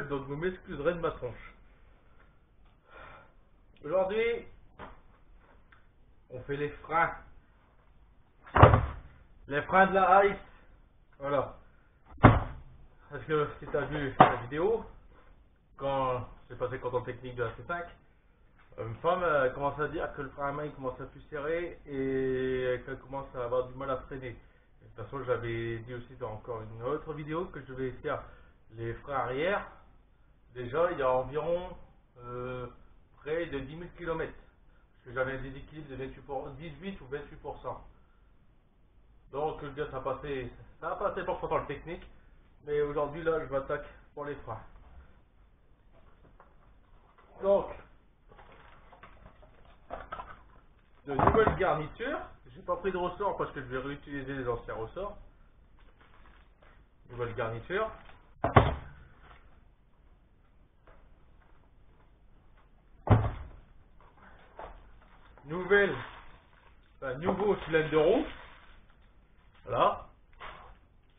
gueule, donc vous m'excuserez de ma tronche. Aujourd'hui, on fait les freins. Les freins de la Ice. Voilà. Parce que si tu as vu la vidéo, quand j'ai passé le contrôle technique de la C5, une femme commence à dire que le frein à main il commence à plus serrer et qu'elle commence à avoir du mal à freiner. De toute façon, j'avais dit aussi dans encore une autre vidéo que je vais faire les freins arrière. Déjà, il y a environ près de 10 000 km. Parce que j'avais un déséquilibre de 18 ou 28%. Donc, le gars, ça a passé pour le contrôle technique. Mais aujourd'hui, là, je m'attaque pour les freins. Donc, de nouvelles garnitures. J'ai pas pris de ressort parce que je vais réutiliser les anciens ressorts. Nouvelle garniture. Nouveau cylindre de roue. Voilà.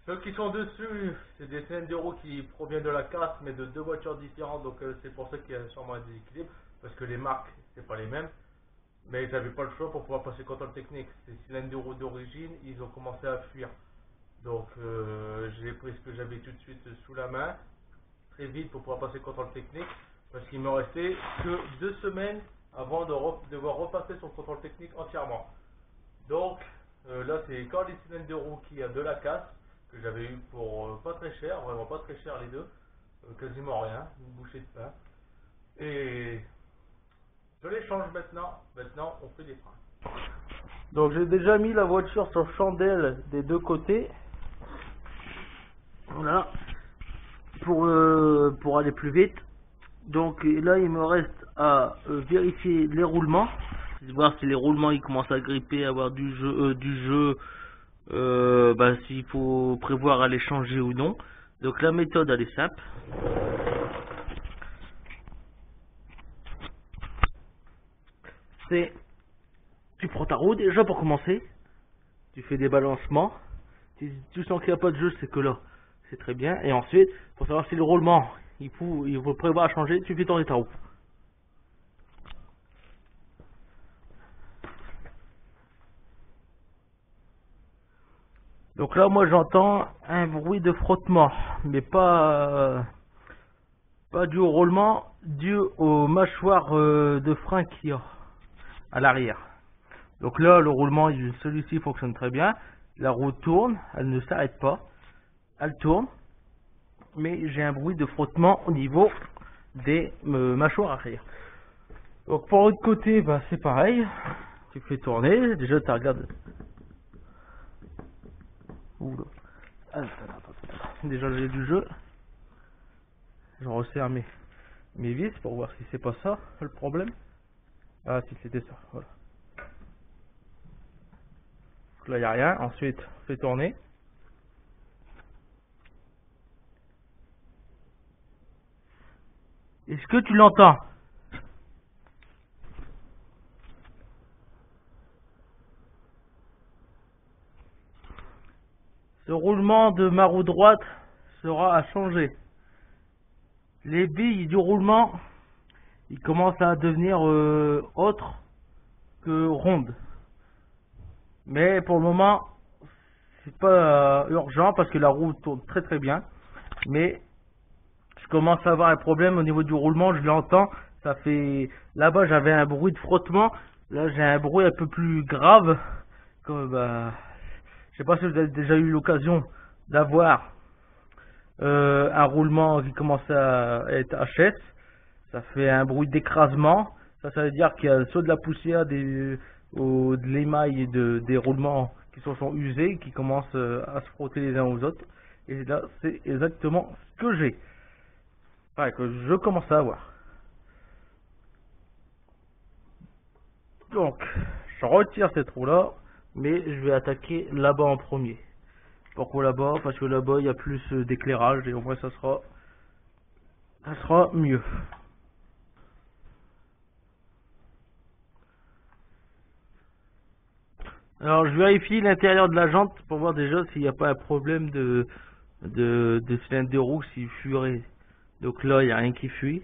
Ceux qui sont dessus, c'est des cylindres de roue qui proviennent de la casse, mais de deux voitures différentes. Donc c'est pour ça qu'il y a sûrement un déséquilibre. Parce que les marques, c'est pas les mêmes. Mais j'avais pas le choix pour pouvoir passer le contrôle technique. Ces cylindres de roue d'origine, ils ont commencé à fuir. Donc j'ai pris ce que j'avais tout de suite sous la main, très vite pour pouvoir passer le contrôle technique. Parce qu'il me restait que 2 semaines avant de devoir repasser sur le contrôle technique entièrement. Donc là c'est quand les cylindres de roue qui a de la casse, que j'avais eu pour pas très cher, vraiment pas très cher les deux, quasiment rien, une bouchée de pain. Et je les change maintenant, on fait des freins. Donc j'ai déjà mis la voiture sur chandelle des deux côtés. Voilà, pour aller plus vite. Donc là il me reste à vérifier les roulements, voir si les roulements ils commencent à gripper, avoir du jeu, s'il faut prévoir à les changer ou non. Donc la méthode elle est simple. C'est tu prends ta roue déjà pour commencer, tu fais des balancements, tu sens qu'il n'y a pas de jeu, c'est que là c'est très bien. Et ensuite pour savoir si le roulement il faut prévoir à changer, tu fais tourner ta roue. Donc là moi j'entends un bruit de frottement, mais pas dû au roulement, dû aux mâchoires de frein qu'il y a à l'arrière. Donc là le roulement, celui-ci fonctionne très bien, la roue tourne, elle ne s'arrête pas, elle tourne, mais j'ai un bruit de frottement au niveau des mâchoires arrière. Donc pour l'autre côté, c'est pareil, tu fais tourner, déjà tu regardes. Oula. Déjà j'ai du jeu. Je resserre mes vis pour voir si c'est pas ça le problème. Ah si c'était ça, voilà. Donc là il n'y a rien, ensuite on fait tourner. Est-ce que tu l'entends? Ce roulement de ma roue droite sera à changer. Les billes du roulement, ils commencent à devenir autres que rondes. Mais pour le moment, c'est pas urgent parce que la roue tourne très très bien. Mais je commence à avoir un problème au niveau du roulement, je l'entends. Ça fait là-bas j'avais un bruit de frottement, là j'ai un bruit un peu plus grave. Comme, je sais pas si vous avez déjà eu l'occasion d'avoir un roulement qui commence à être HS. Ça fait un bruit d'écrasement. Ça veut dire qu'il y a soit de la poussière, de l'émail des roulements qui sont usés, qui commencent à se frotter les uns aux autres. Et là, c'est exactement ce que j'ai. Enfin, que je commence à avoir. Donc, je retire cette roue-là, mais je vais attaquer là-bas en premier. Pourquoi là-bas? Parce que là-bas, il y a plus d'éclairage et au moins ça sera mieux. Alors je vérifie l'intérieur de la jante pour voir déjà s'il n'y a pas un problème de cylindre de roue, s'il fuirait Donc là, il n'y a rien qui fuit.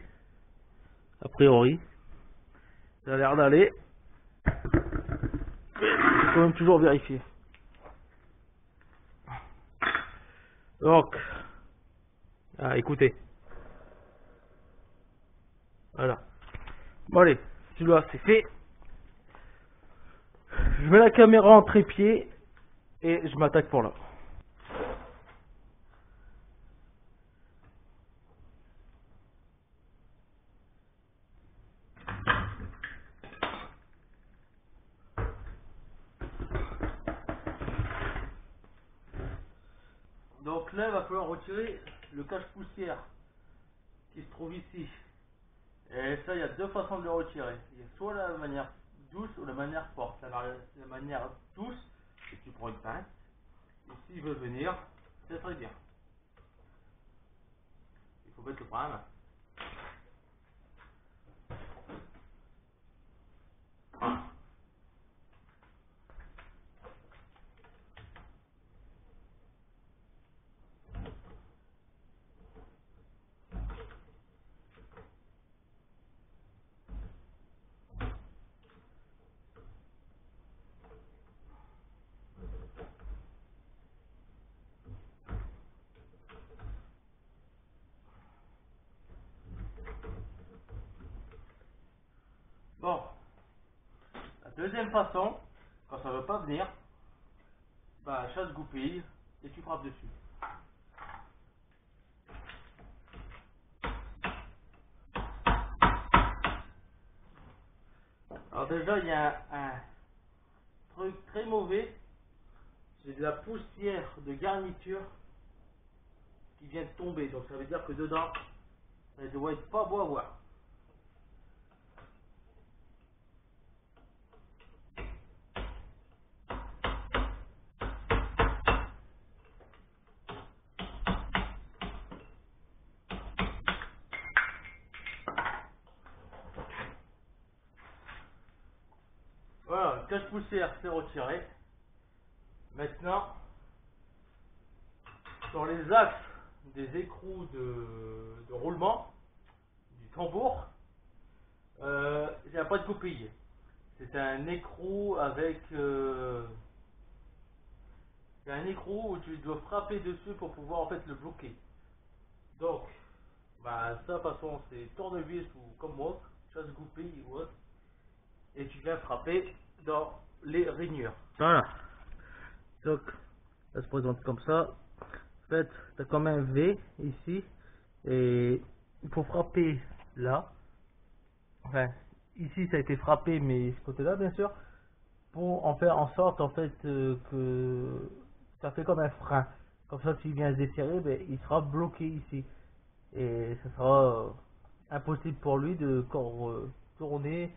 A priori. Ça a l'air d'aller. Mais il faut quand même toujours vérifier. Donc, écoutez. Voilà. Bon allez, celui-là c'est fait. Je mets la caméra en trépied et je m'attaque pour là. Donc là, il va falloir retirer le cache-poussière qui se trouve ici. Et ça, il y a deux façons de le retirer. Il y a soit la manière douce ou la manière forte. La manière douce, c'est que tu prends une pince. Et s'il veut venir, c'est très bien. Il faut mettre le frein à main. Bon, la deuxième façon, quand ça ne veut pas venir, bah chasse goupille et tu frappes dessus. Alors déjà, il y a un truc très mauvais, c'est de la poussière de garniture qui vient de tomber. Donc ça veut dire que dedans, ça doit être pas beau à voir. Voilà, le cache-poussière c'est retiré. Maintenant, sur les axes des écrous de roulement du tambour, il n'y a pas de goupille. C'est un écrou avec c'est un écrou où tu dois frapper dessus pour pouvoir en fait le bloquer. Donc, bah ça de toute façon c'est tournevis ou comme moi, chasse goupille ou autre, et tu viens frapper dans les rainures. Voilà. Donc, ça se présente comme ça. En fait, tu as comme un V ici, et il faut frapper là. Enfin, ici ça a été frappé, mais ce côté-là, bien sûr, pour en faire en sorte en fait que ça fait comme un frein. Comme ça, s'il vient se desserrer, ben, il sera bloqué ici. Et ce sera impossible pour lui de tourner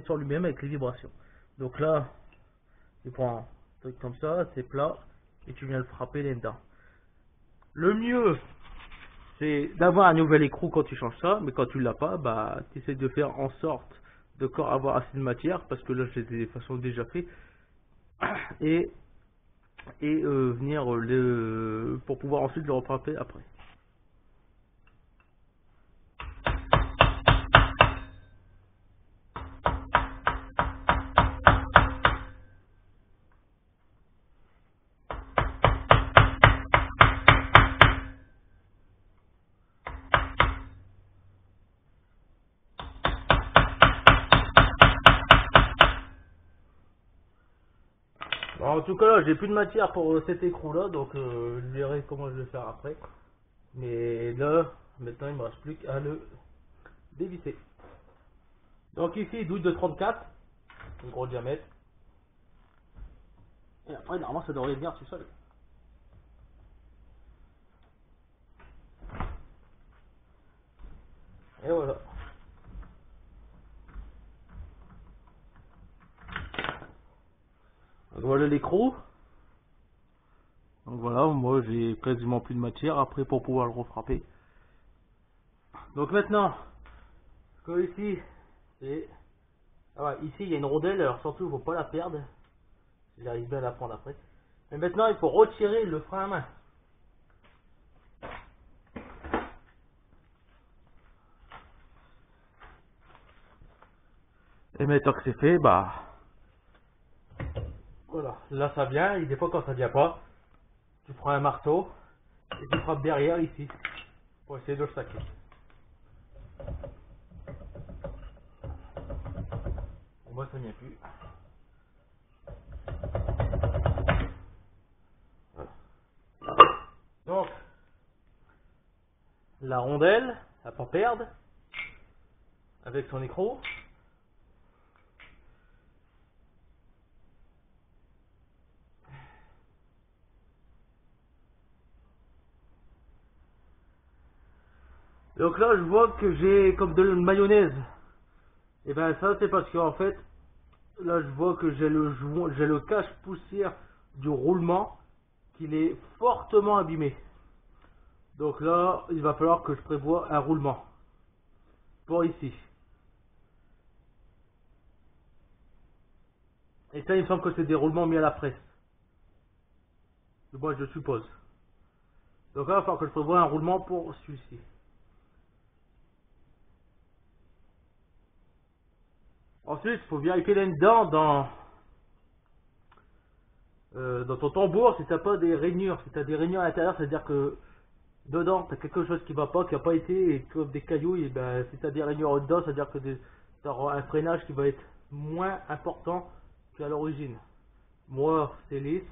sur lui-même avec les vibrations. Donc là, tu prends un truc comme ça, c'est plat, et tu viens le frapper là-dedans. Le mieux, c'est d'avoir un nouvel écrou quand tu changes ça, mais quand tu l'as pas, bah, tu essaies de faire en sorte de avoir assez de matière, parce que là, c'est des façons déjà fait, et venir pour pouvoir ensuite le refrapper après. Bon, en tout cas, là, j'ai plus de matière pour cet écrou là, donc je verrai comment je vais faire après. Mais là, maintenant, il me reste plus qu'à le dévisser. Donc ici, douille de 34, un gros diamètre. Et après, normalement, ça devrait venir tout seul. Et voilà. Donc voilà l'écrou. Donc voilà, moi j'ai quasiment plus de matière après pour pouvoir le refrapper. Donc maintenant, que ici, c'est... Ah ouais, ici il y a une rondelle, alors surtout il ne faut pas la perdre. J'arrive bien à la prendre après. Mais maintenant il faut retirer le frein à main. Et maintenant que c'est fait, bah voilà, là ça vient, et des fois quand ça vient pas, tu prends un marteau et tu frappes derrière ici pour essayer de le saquer. Pour moi ça vient plus. Voilà. Donc la rondelle, à pas perdre, avec son écrou. Donc là je vois que j'ai comme de la mayonnaise. Et ben ça c'est parce qu'en fait, là je vois que j'ai le cache poussière du roulement qu'il est fortement abîmé. Donc là il va falloir que je prévoie un roulement pour ici. Et ça il me semble que c'est des roulements mis à la presse. Moi je suppose. Donc là il va falloir que je prévoie un roulement pour celui-ci. Ensuite il faut vérifier là-dedans dans ton tambour si t'as pas des rainures. Si t'as des rainures à l'intérieur, ça veut dire que dedans t'as quelque chose qui va pas, qui a pas été, et comme des cailloux, et ben si t'as des rainures dedans, ça veut dire que t'auras un freinage qui va être moins important qu'à l'origine. Moi c'est lisse.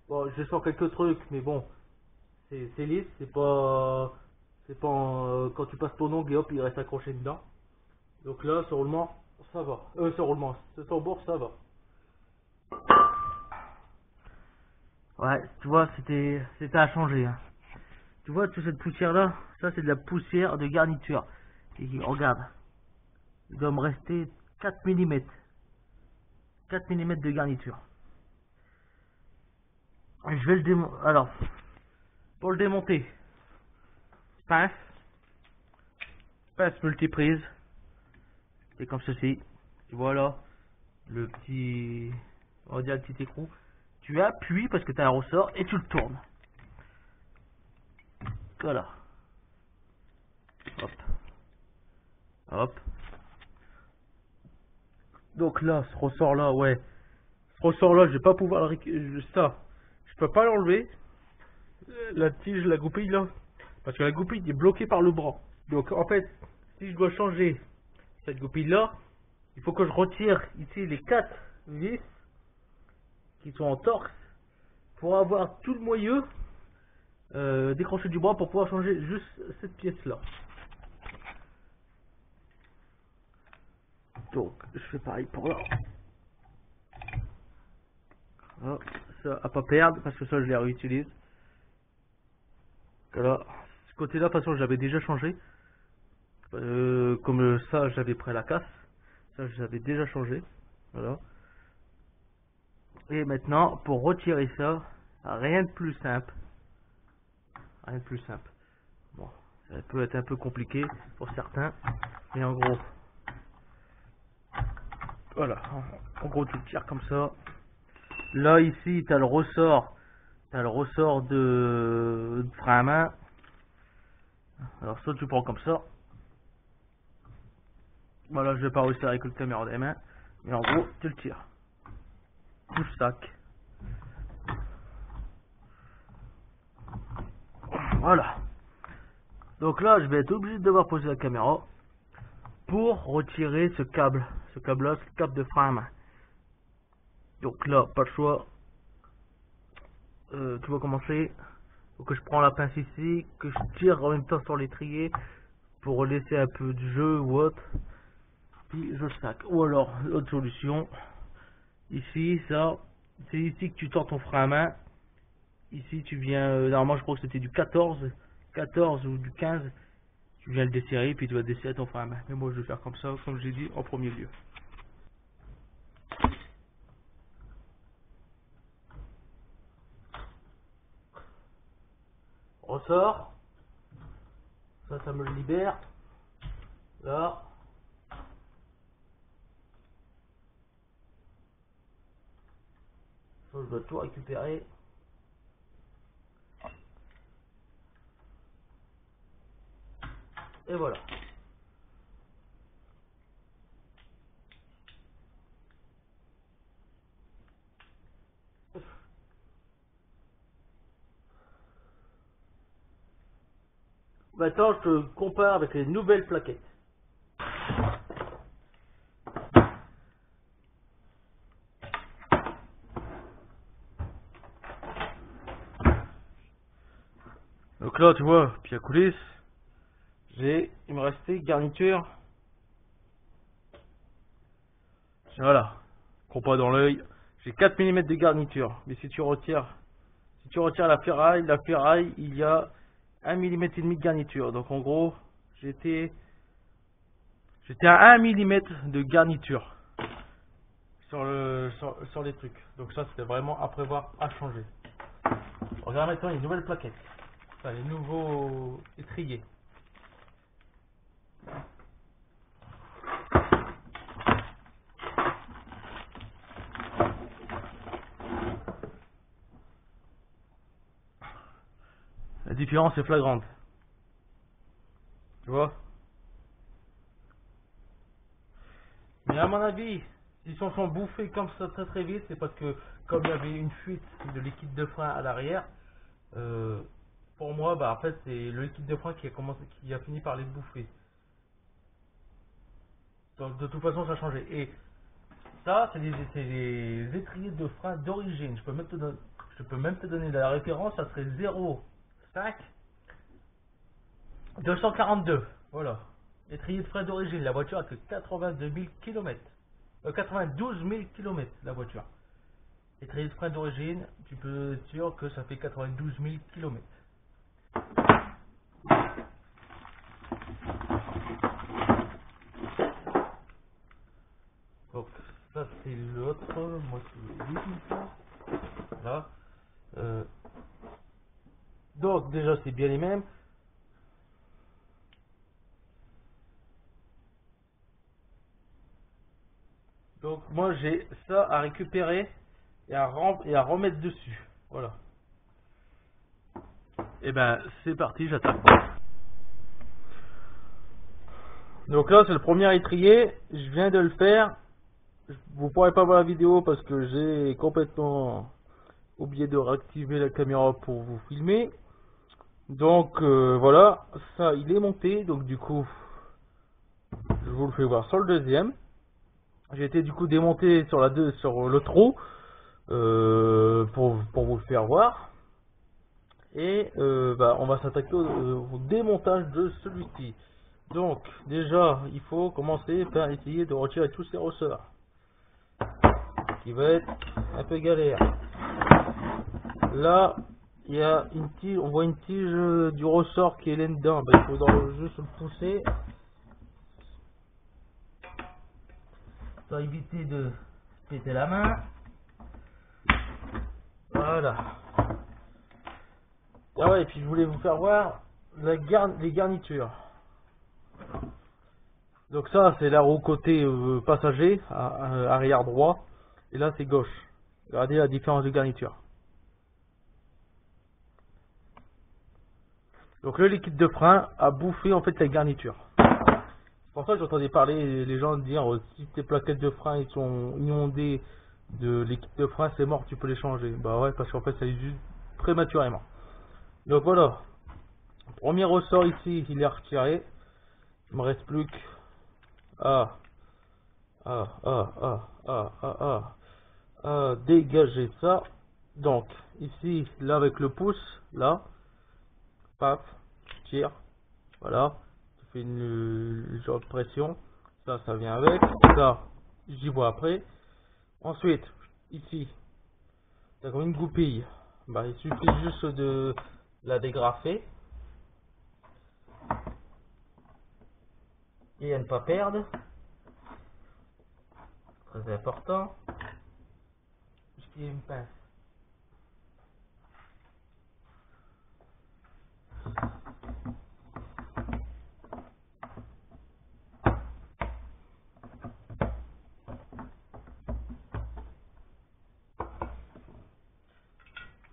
Bon, je sens quelques trucs, mais bon, c'est lisse, c'est pas quand tu passes ton ongle et hop il reste accroché dedans. Donc là ce roulement ça va. Ce tambour ça va. Ouais, tu vois, c'était à changer. Hein. Tu vois, toute cette poussière-là, ça c'est de la poussière de garniture. Et regarde, il doit me rester 4 mm. 4 mm de garniture. Et je vais le démonter. Alors, pour le démonter, pince multiprise. C'est comme ceci. Tu vois là, le petit, on va dire le petit écrou. Tu appuies parce que tu as un ressort et tu le tournes. Voilà. Hop. Hop. Donc là, ce ressort là, ouais. Ce ressort là, je vais pas pouvoir le ça. Je peux pas l'enlever. La tige, la goupille là. Parce que la goupille est bloquée par le bras. Donc en fait, si je dois changer cette goupille là, il faut que je retire ici les 4 vis qui sont en torque pour avoir tout le moyeu décroché du bras pour pouvoir changer juste cette pièce là. Donc je fais pareil pour là. Voilà, ça à pas perdre parce que ça je les réutilise. Voilà, ce côté là de toute façon j'avais déjà changé. Comme ça j'avais pris la casse. Ça j'avais déjà changé. Voilà. Et maintenant pour retirer ça, rien de plus simple. Rien de plus simple. Bon, ça peut être un peu compliqué pour certains. Mais en gros. Voilà. En gros tu le tires comme ça. Là ici tu as le ressort. T'as le ressort de frein à main. Alors soit tu prends comme ça. Voilà, je vais pas réussir avec le caméra des mains. Mais en gros, tu le tires. Tu le sac. Voilà. Donc là, je vais être obligé de devoir poser la caméra pour retirer ce câble. Ce câble-là, c'est le câble de frein à main. Donc là, pas le choix. Tu vas commencer. Donc je prends la pince ici, que je tire en même temps sur l'étrier pour laisser un peu de jeu ou autre. Puis je le sac. Ou alors, l'autre solution, ici, ça, c'est ici que tu tords ton frein à main. Ici, tu viens, normalement, je crois que c'était du 14 ou du 15. Tu viens le desserrer, puis tu vas desserrer ton frein à main. Mais moi, je vais faire comme ça, comme j'ai dit, en premier lieu. Ressort. Ça me le libère. Là. Ça, je dois tout récupérer. Et voilà. Maintenant, je te compare avec les nouvelles plaquettes. Donc là, tu vois, puis à coulisses, il me restait garniture. Voilà, compas dans l'œil. J'ai 4 mm de garniture. Mais si tu retires la ferraille, il y a 1 mm et demi de garniture. Donc en gros, j'étais à 1 mm de garniture sur les trucs. Donc ça, c'était vraiment à prévoir, à changer. Regarde maintenant les nouvelles plaquettes. Enfin, les nouveaux étriers. La différence est flagrante. Tu vois? Mais à mon avis, s'ils s'en sont bouffés comme ça très vite, c'est parce que comme il y avait une fuite de liquide de frein à l'arrière, pour moi, bah en fait c'est le liquide de frein qui a fini par les bouffer. Donc de toute façon ça a changé. Et ça, c'est les étriers de frein d'origine. Je peux même te donner la référence, ça serait 0,5 242. Voilà. Étrier de frein d'origine. La voiture a que 82 000 km. 92 000 km la voiture. Étrier de frein d'origine, tu peux être sûr que ça fait 92 000 km. Donc ça c'est l'autre. Moi c'est le 8 là. Donc déjà c'est bien les mêmes. Donc moi j'ai ça à récupérer et à remettre dessus. Voilà. Et ben c'est parti, j'attaque. Donc là c'est le premier étrier, je viens de le faire. Vous pourrez pas voir la vidéo parce que j'ai complètement oublié de réactiver la caméra pour vous filmer. Donc voilà, ça il est monté, donc du coup je vous le fais voir sur le deuxième. J'ai été du coup démonté sur le trou pour vous le faire voir. Et on va s'attaquer au démontage de celui-ci. Donc déjà il faut commencer par essayer de retirer tous ces ressorts, qui va être un peu galère. Là il y a une tige, on voit une tige du ressort qui est là-dedans. Il faudra juste le pousser pour éviter de péter la main. Voilà. Ah ouais, et puis je voulais vous faire voir les garnitures. Donc ça c'est la roue côté passager, arrière droit, et là c'est gauche. Regardez la différence de garniture. Donc le liquide de frein a bouffé en fait la garniture. C'est pour ça que j'entendais parler les gens dire si tes plaquettes de frein ils sont inondées de liquide de frein, c'est mort, tu peux les changer. Bah ouais, parce qu'en fait ça les use prématurément. Donc voilà, premier ressort ici il est retiré. Il me reste plus qu'à dégager ça. Donc ici là avec le pouce là, paf, tu tires, voilà, tu fais une genre de pression, ça vient avec, ça j'y vois après. Ensuite ici t'as comme une goupille, bah il suffit juste de la dégrafer et à ne pas perdre, très important. Il y a une pince.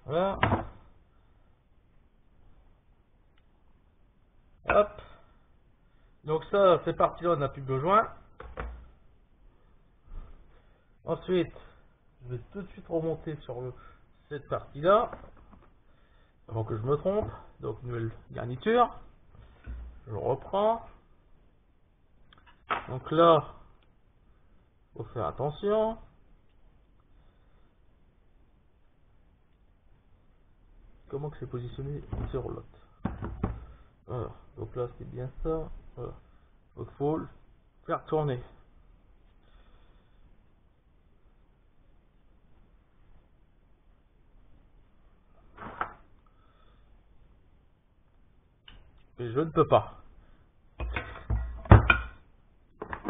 Voilà. Hop. Donc ça, cette partie-là, on n'a plus besoin. Ensuite, je vais tout de suite remonter sur cette partie-là, avant que je me trompe. Donc, nouvelle garniture. Je reprends. Donc là, faut faire attention. Comment que c'est positionné sur l'autre. Voilà. Donc là, c'est bien ça. Voilà. Donc faut le faire tourner. Et je ne peux pas.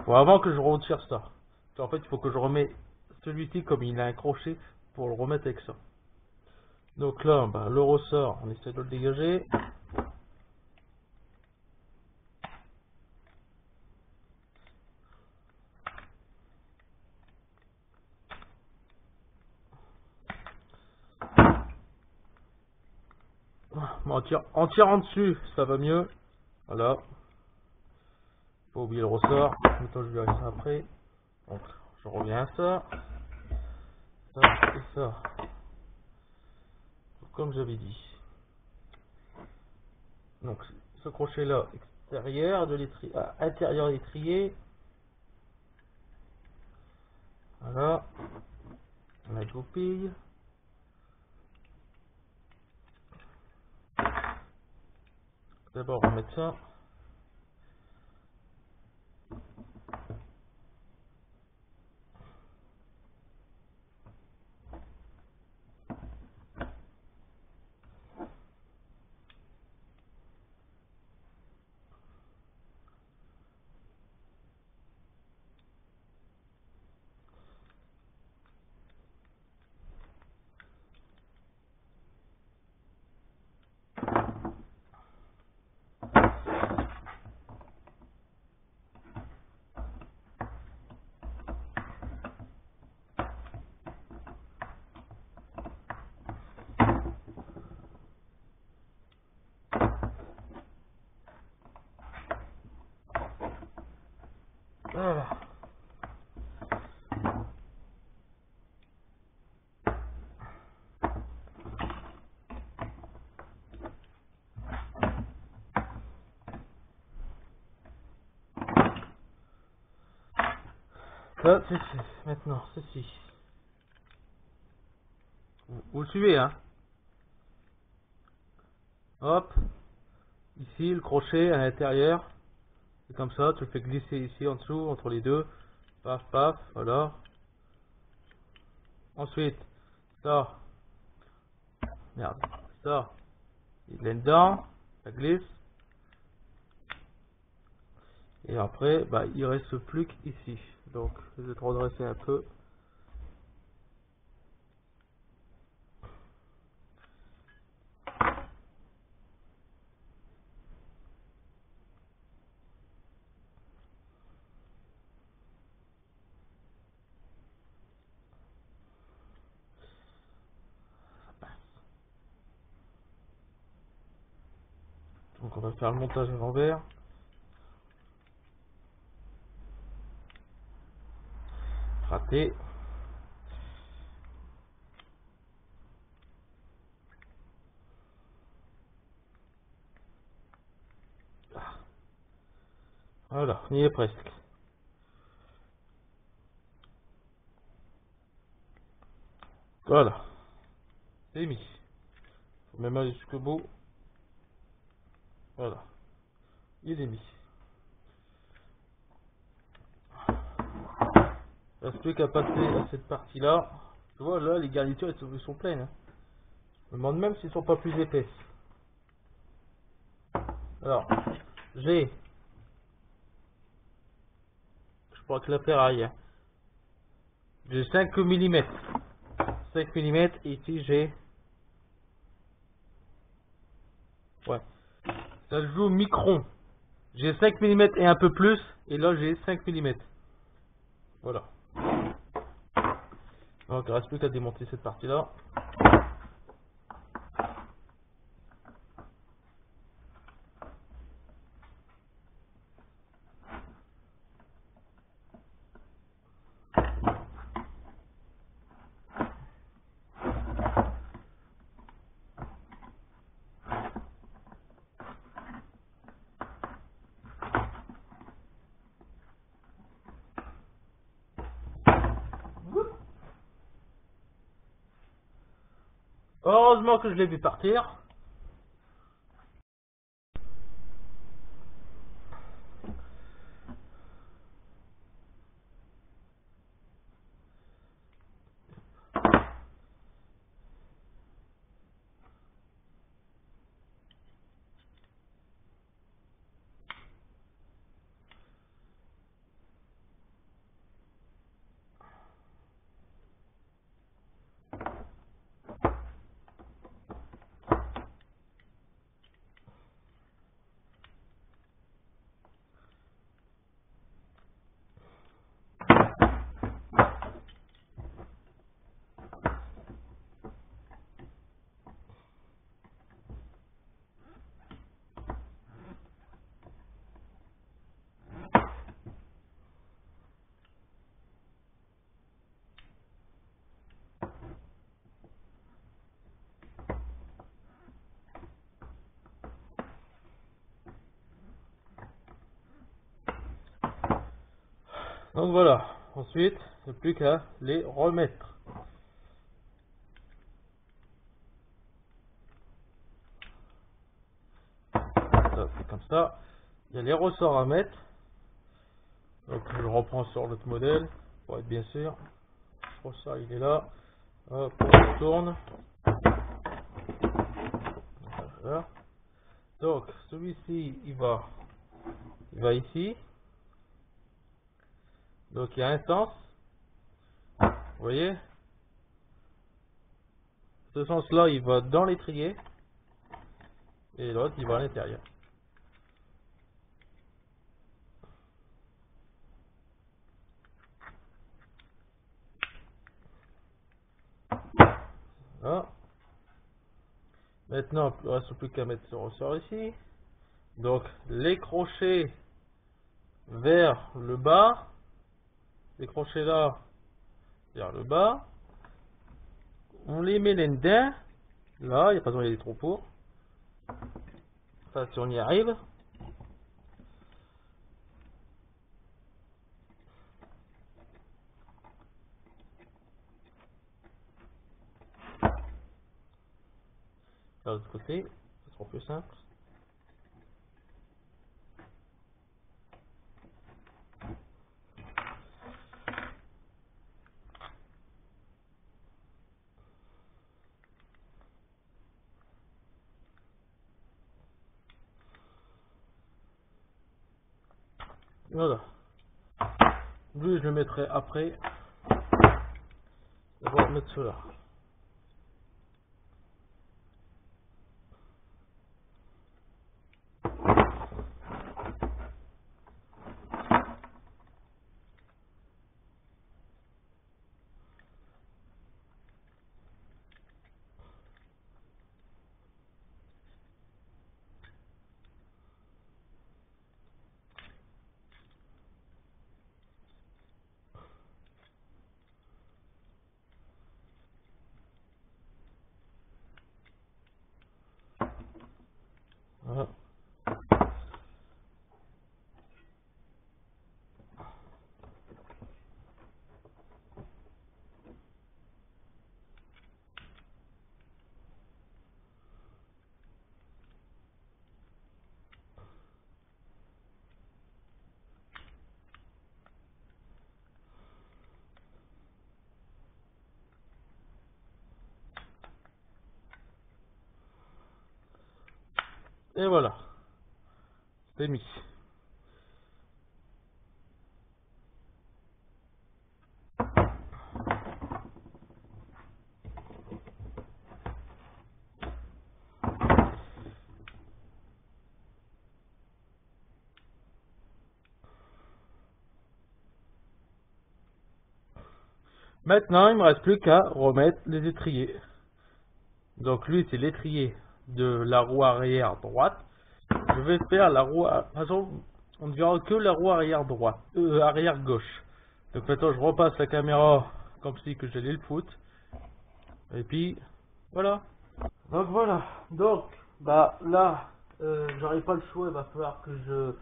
Faut avant que je retire ça. En fait, il faut que je remette celui-ci comme il a un crochet pour le remettre avec ça. Donc là, bah, le ressort, on essaie de le dégager. En tirant dessus, ça va mieux. Voilà. Faut oublier le ressort. Autant je verrai ça après. Donc, je reviens à ça. Ça et ça. Comme j'avais dit. Donc, ce crochet là, extérieur de l'étrier, intérieur de l'étrier. Voilà. La goupille. D'abord, on va mettre ça. Voilà. Ça, c'est maintenant, ceci. Vous le suivez, hein. Hop. Ici, le crochet à l'intérieur. C'est comme ça, tu le fais glisser ici en dessous, entre les deux. Paf, paf, voilà. Ensuite, ça. Merde. Ça. Il est dedans. Ça glisse. Et après, bah, il reste plus qu'ici. Donc, je vais te redresser un peu. Donc, on va faire le montage à l'envers. Raté. Voilà, on y est presque. Voilà. C'est mis. Faut même aller jusqu'au bout. Voilà. Il est mis. Il reste plus qu'à passer à cette partie-là. Tu vois, là, les garnitures, elles sont pleines. Hein. Je me demande même s'ils sont pas plus épaisses. Alors, j'ai... Je crois que la ferraille. J'ai 5 mm. 5 mm, et ici j'ai... Ouais. Ça se joue au micron. J'ai 5 mm et un peu plus, et là j'ai 5 mm. Voilà. Donc il ne reste plus qu'à démonter cette partie-là. Heureusement que je l'ai vu partir. Donc voilà, ensuite, il n'y a plus qu'à les remettre. Ça, c'est comme ça. Il y a les ressorts à mettre. Donc je reprends sur l'autre modèle, pour être bien sûr. Le ressort, il est là. Hop, on tourne. Voilà. Donc celui-ci, il va ici. Donc il y a un sens. Vous voyez? Ce sens-là, il va dans l'étrier. Et l'autre, il va à l'intérieur. Voilà. Maintenant, il ne reste plus qu'à mettre ce ressort ici. Donc les crochets vers le bas. Les crochets là vers le bas. On les met dedans. Là, il n'y a pas besoin d'aller trop pour. Ça, si on y arrive. De l'autre côté, ce sera plus simple. Voilà. Lui, je le mettrai après. On va mettre cela. Voilà. Et voilà. C'est mis. Maintenant, il me reste plus qu'à remettre les étriers. Donc lui, c'est l'étrier de la roue arrière droite. Je vais faire la roue... De toute façon, on ne verra que la roue arrière droite, arrière gauche. Donc maintenant, je repasse la caméra comme si que j'allais le foutre. Et puis, voilà. Donc voilà. Donc, bah là, j'aurai pas le choix. Il va falloir que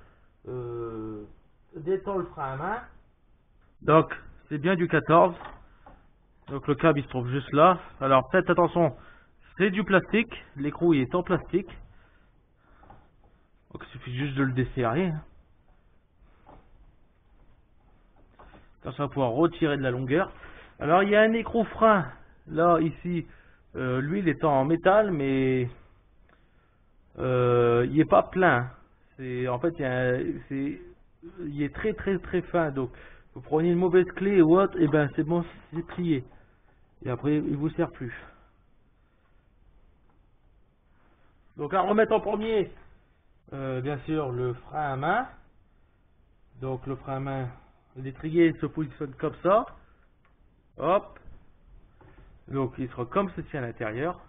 je détends le frein à main. Donc, c'est bien du 14. Donc le câble il se trouve juste là. Alors faites attention, C'est du plastique, l'écrou il est en plastique. Donc il suffit juste de le desserrer. Quand ça va pouvoir retirer de la longueur. Alors il y a un écrou frein. Là ici, lui il est en métal mais il est pas plein. C'est en fait il est très très très fin. Donc vous prenez une mauvaise clé ou autre, et ben c'est bon, c'est plié. Et après il vous sert plus. Donc à remettre en premier, bien sûr le frein à main. Donc le frein à main, l'étrier se positionne comme ça. Hop. Donc il sera comme ceci à l'intérieur.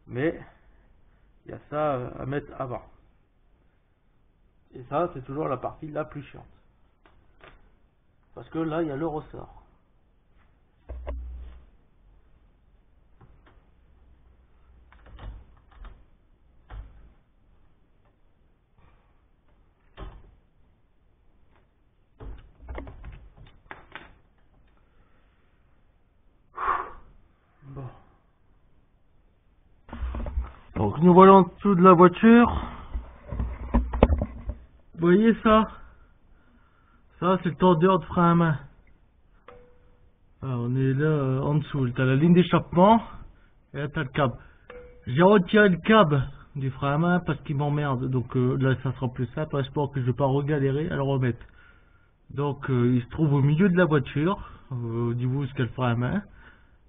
Mais il y a ça à mettre avant. Et ça c'est toujours la partie la plus chiante. Parce que là il y a le ressort. Bon. Donc nous voilà en dessous de la voiture. Vous voyez ça? Ça c'est le tordeur de frein à main. Alors, on est là en dessous. T'as la ligne d'échappement et là t'as le câble. J'ai retiré le câble du frein à main parce qu'il m'emmerde. Donc là ça sera plus simple. J'espère que je vais pas regalérer à le remettre. Donc il se trouve au milieu de la voiture, au niveau où il y a le frein à main.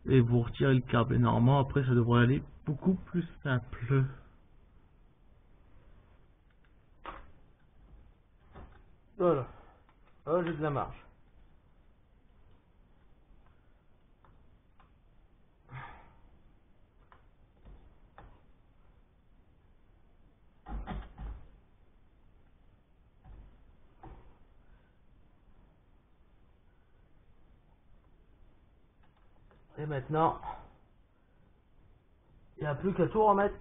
Et vous retirez le câble. Et normalement après ça devrait aller beaucoup plus simple. Voilà. Oh, j'ai de la marge. Et maintenant, il n'y a plus qu'à tout remettre.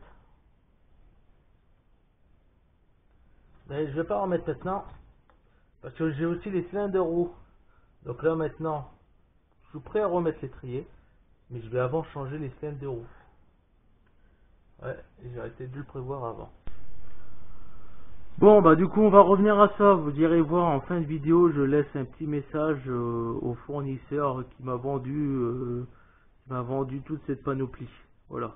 Mais je vais pas remettre maintenant. Parce que j'ai aussi les cylindres de roue. Donc là maintenant, je suis prêt à remettre l'étrier. Mais je vais avant changer les cylindres de roue. Ouais, j'ai arrêté de le prévoir avant. Bon bah du coup on va revenir à ça. Vous irez voir en fin de vidéo, je laisse un petit message au fournisseur qui m'a vendu toute cette panoplie. Voilà.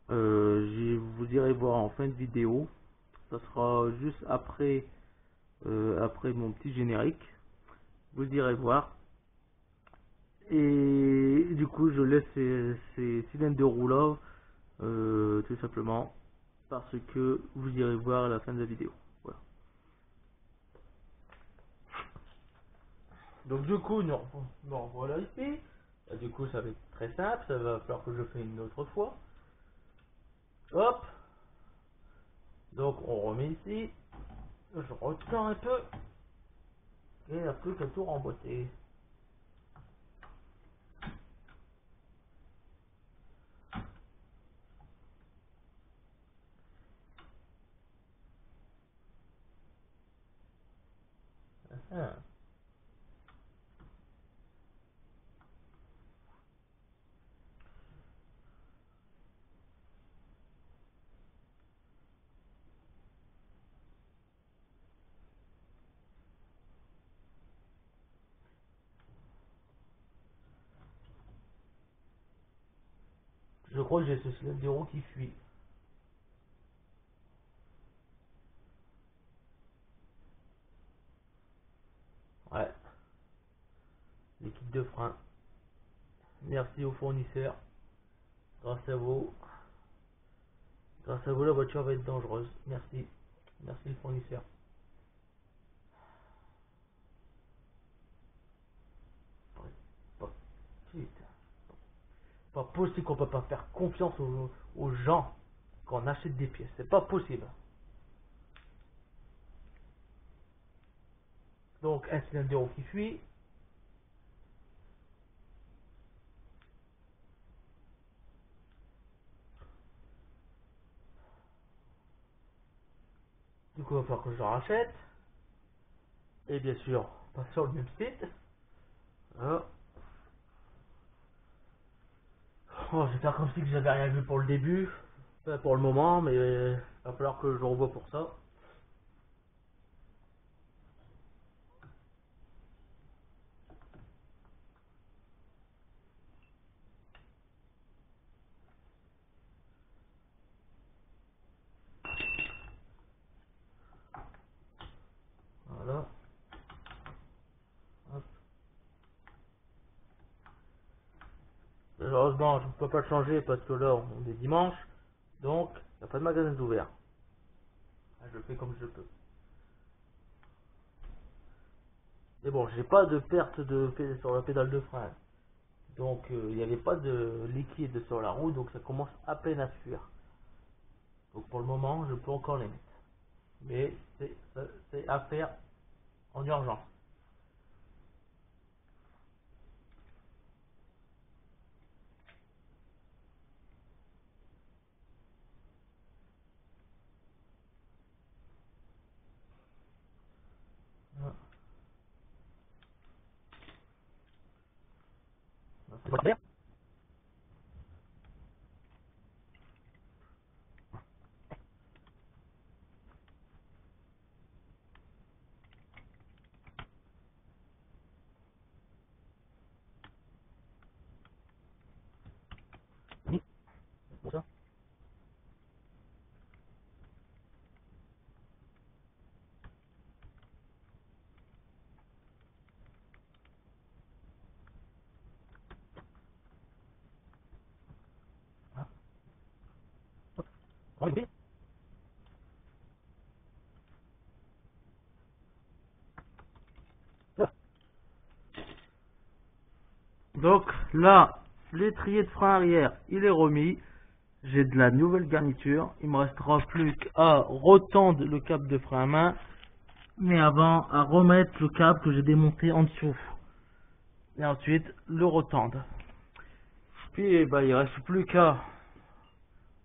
Vous irez voir en fin de vidéo. Ça sera juste après après mon petit générique. Vous irez voir. Et du coup je laisse ces cylindres de roue là tout simplement parce que vous irez voir à la fin de la vidéo. Voilà. Donc du coup nous voilà ici. Et du coup ça va être très simple, ça va falloir que je fasse une autre fois. Hop. Donc on remet ici. Je retiens un peu. Et il n'y a plus qu'à tout remboîter. Ah. Je crois que j'ai ce cylindre de roue qui fuit. Ouais. L'équipe de frein. Merci aux fournisseurs. Grâce à vous. Grâce à vous, la voiture va être dangereuse. Merci. Merci le fournisseur. Pas, putain. Pas possible qu'on peut pas faire confiance aux gens quand on achète des pièces. C'est pas possible. Donc un cylindre de roue qui fuit. Du coup, il va falloir que je le rachète. Et bien sûr, pas sur le même site. Voilà. Oh, je vais faire comme si que j'avais rien vu pour le début, pas pour le moment, mais il va falloir que je revoie pour ça. Voilà. Hop. Malheureusement, je ne peux pas le changer parce que là, on est dimanche, donc il n'y a pas de magasin ouvert. Je le fais comme je peux. Mais bon, j'ai pas de perte sur la pédale de frein. Donc il n'y avait pas de liquide sur la roue, donc ça commence à peine à fuir. Donc pour le moment, je peux encore les mettre. Mais c'est à faire en urgence. Voilà. C'est pas clair. Oui, c'est pour ça. Voilà. Hop. On va le couper. Voilà. Donc là, l'étrier de frein arrière, il est remis. J'ai de la nouvelle garniture. Il me restera plus qu'à retendre le câble de frein à main. Mais avant, à remettre le câble que j'ai démonté en dessous. Et ensuite, le retendre. Puis, bah, il reste plus qu'à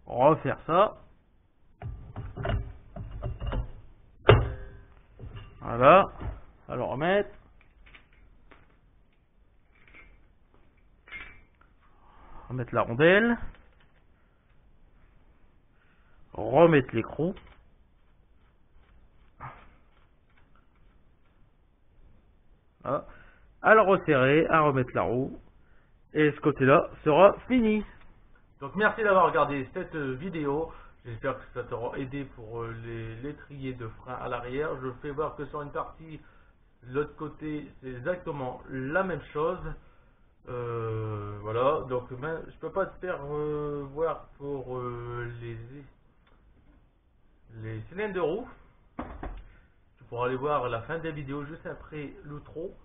refaire ça. Voilà. À le remettre. Remettre la rondelle. Remettre l'écrou. Voilà. À le resserrer, à remettre la roue. Et ce côté-là sera fini. Donc merci d'avoir regardé cette vidéo. J'espère que ça t'aura aidé pour l'étrier de frein à l'arrière. Je fais voir que sur une partie, l'autre côté, c'est exactement la même chose. Voilà, donc ben, je peux pas te faire voir pour les cylindres de roue. Tu pourras aller voir la fin de la vidéo juste après l'outro.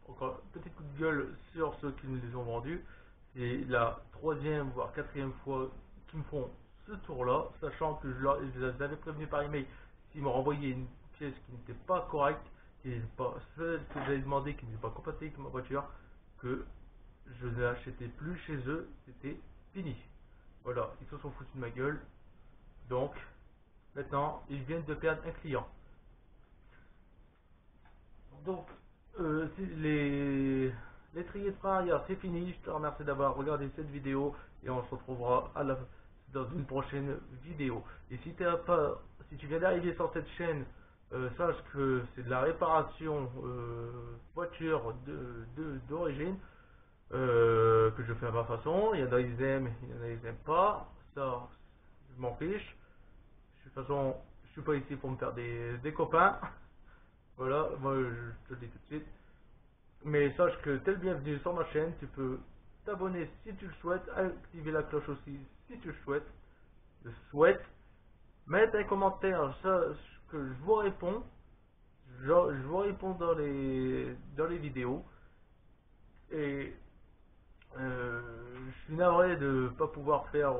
Encore un petit coup de gueule sur ceux qui me les ont vendus. C'est la troisième voire quatrième fois qu'ils me font ce tour là, sachant que je les avais prévenus par email s'ils m'ont renvoyé une pièce qui n'était pas correcte, qui n'était pas celle que j'avais demandé, qui n'était pas compatible avec ma voiture, que je ne l'achetais plus chez eux, c'était fini. Voilà, ils se sont foutus de ma gueule. Donc maintenant ils viennent de perdre un client. Donc l'étrier de frein arrière c'est fini. Je te remercie d'avoir regardé cette vidéo et on se retrouvera dans une prochaine vidéo. Et si tu viens d'arriver sur cette chaîne, sache que c'est de la réparation voiture d'origine, que je fais à ma façon. Il y en a qui aiment, il y en a qui n'aiment pas. Ça, je m'en fiche. De toute façon, je suis pas ici pour me faire des copains. Voilà, moi je te le dis tout de suite. Mais sache que tu es le bienvenu sur ma chaîne, tu peux t'abonner si tu le souhaites, activer la cloche aussi si tu le souhaites, mettre un commentaire, ça, que je vous réponds, je vous réponds dans les vidéos, et je suis navré de ne pas pouvoir faire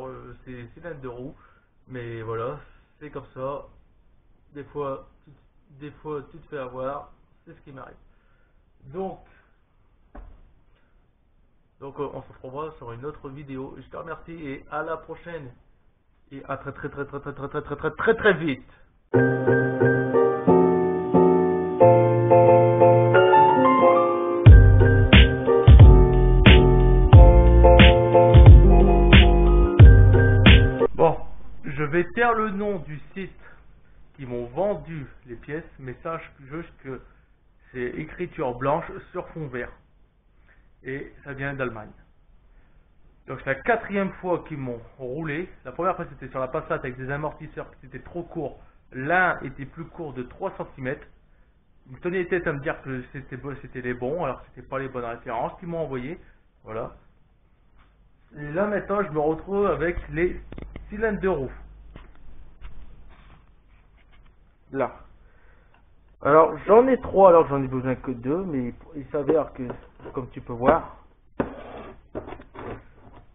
ces cylindres de roue, mais voilà, c'est comme ça, des fois tu te fais avoir, c'est ce qui m'arrive. Donc on se retrouvera sur une autre vidéo. Je te remercie et à la prochaine. Et à très vite. le nom du site qui m'ont vendu les pièces, mais sache juste que c'est écriture blanche sur fond vert. Et ça vient d'Allemagne. Donc c'est la 4e fois qu'ils m'ont roulé. La première fois c'était sur la Passat avec des amortisseurs qui étaient trop courts. L'un était plus court de 3 cm. Ils me tenaient les têtes à me dire que c'était les bons, alors que c'était pas les bonnes références qu'ils m'ont envoyé. Voilà. Et là maintenant je me retrouve avec les cylindres de roue. Là. Alors j'en ai 3 alors que j'en ai besoin que 2, mais il s'avère que, comme tu peux voir,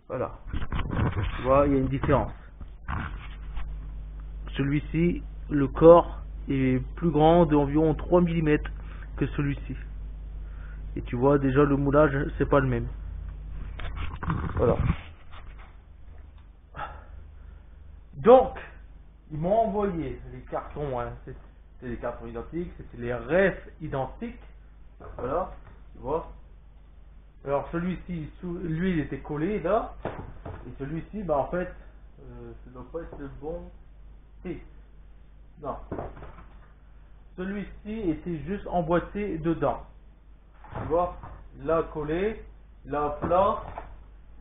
voilà. Tu vois, il y a une différence. Celui-ci, le corps est plus grand d'environ 3 mm que celui-ci. Et tu vois déjà le moulage, c'est pas le même. Voilà. Donc, ils m'ont envoyé les cartons, hein. C'était des cartons identiques, c'était les refs identiques. Voilà, tu vois. Alors celui-ci, lui il était collé là. Et celui-ci, bah en fait, ça doit pas être le bon. Si. Non. Celui-ci était juste emboîté dedans. Tu vois, là collé, là plat,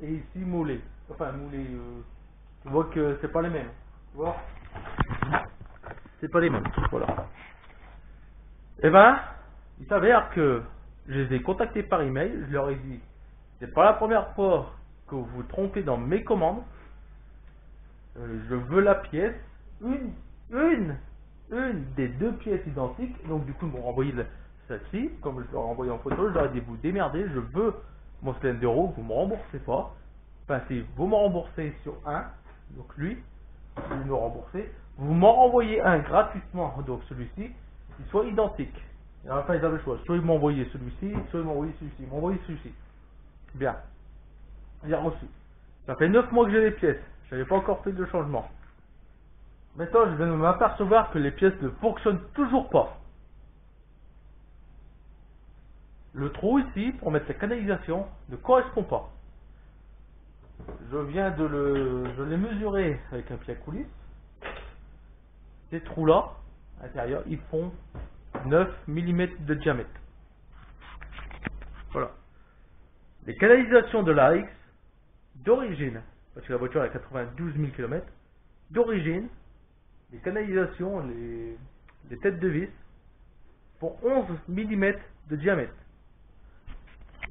et ici moulé. Enfin moulé, tu vois que c'est pas les mêmes. Tu vois, c'est pas les mêmes. Voilà. Et ben, il s'avère que je les ai contactés par email. Je leur ai dit, c'est pas la première fois que vous vous trompez dans mes commandes. Je veux la pièce, une des 2 pièces identiques. Donc du coup ils m'ont renvoyé celle-ci. Comme je leur ai envoyé en photo, je leur ai dit vous démerdez, je veux mon cylindre d'euros, vous me remboursez pas. Enfin si vous me remboursez sur un, donc lui, vous me remboursez, vous m'en renvoyez un gratuitement, donc celui-ci, il soit identique. Et à la fin ils avaient le choix, soit ils m'envoyaient celui-ci, soit ils m'envoyaient celui-ci. Ils m'envoyaient celui-ci. Bien. J'ai reçu. Ça fait 9 mois que j'ai les pièces. Je n'avais pas encore fait de changement. Maintenant, je viens de m'apercevoir que les pièces ne fonctionnent toujours pas. Le trou ici, pour mettre la canalisation, ne correspond pas. Je l'ai mesuré avec un pied à coulisse. Ces trous-là, à l'intérieur, ils font 9 mm de diamètre. Voilà. Les canalisations de l'AX, d'origine, parce que la voiture a 92 000 km, d'origine, les canalisations, les têtes de vis, font 11 mm de diamètre.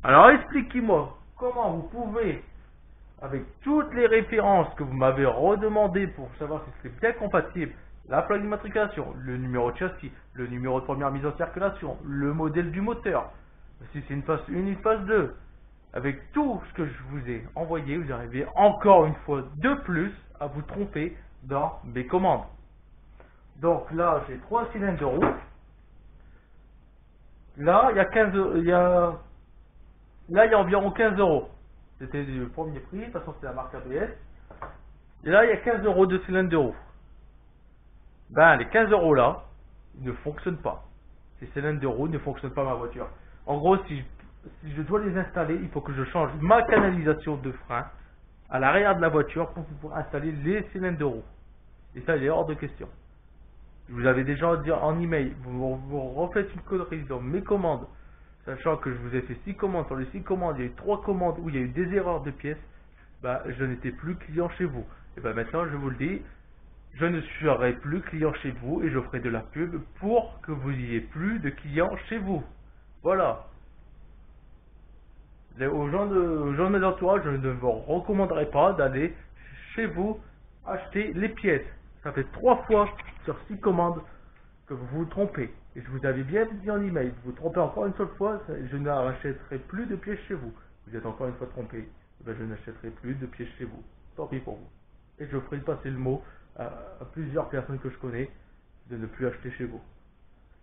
Alors expliquez-moi comment vous pouvez, avec toutes les références que vous m'avez redemandées pour savoir si c'est bien compatible, la plaque d'immatriculation, le numéro de châssis, le numéro de première mise en circulation, le modèle du moteur, si c'est une phase 1, une phase 2, avec tout ce que je vous ai envoyé, vous arrivez encore une fois de plus à vous tromper dans mes commandes. Donc là, j'ai 3 cylindres de roue. Là, il y a environ 15 euros. C'était le premier prix, de toute façon c'est la marque ABS. Et là, il y a 15 euros de cylindre de roue. Ben, les 15 euros là, ils ne fonctionnent pas. Ces cylindres de roue ne fonctionnent pas ma voiture. En gros, si je dois les installer, il faut que je change ma canalisation de frein à l'arrière de la voiture pour pouvoir installer les cylindres de roue. Et ça, il est hors de question. Je vous avais déjà dit en email, vous refaites une connerie dans mes commandes, sachant que je vous ai fait 6 commandes. Sur les 6 commandes, il y a eu 3 commandes où il y a eu des erreurs de pièces. Bah, je n'étais plus client chez vous. Et bah maintenant, je vous le dis, je ne serai plus client chez vous et je ferai de la pub pour que vous ayez plus de clients chez vous. Voilà. Aux gens de mes entourages, je ne vous recommanderais pas d'aller chez vous acheter les pièces. Ça fait 3 fois sur 6 commandes que vous vous trompez. Et je vous avais bien dit en email, vous vous trompez encore une seule fois, je n'achèterai plus de pièces chez vous. Vous êtes encore une fois trompé, ben je n'achèterai plus de pièces chez vous. Tant pis pour vous. Et je ferai passer le mot à plusieurs personnes que je connais de ne plus acheter chez vous.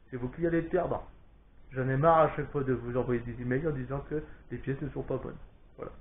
C'est vous qui allez être perdant. J'en ai marre à chaque fois de vous envoyer des emails en disant que les pièces ne sont pas bonnes. Voilà.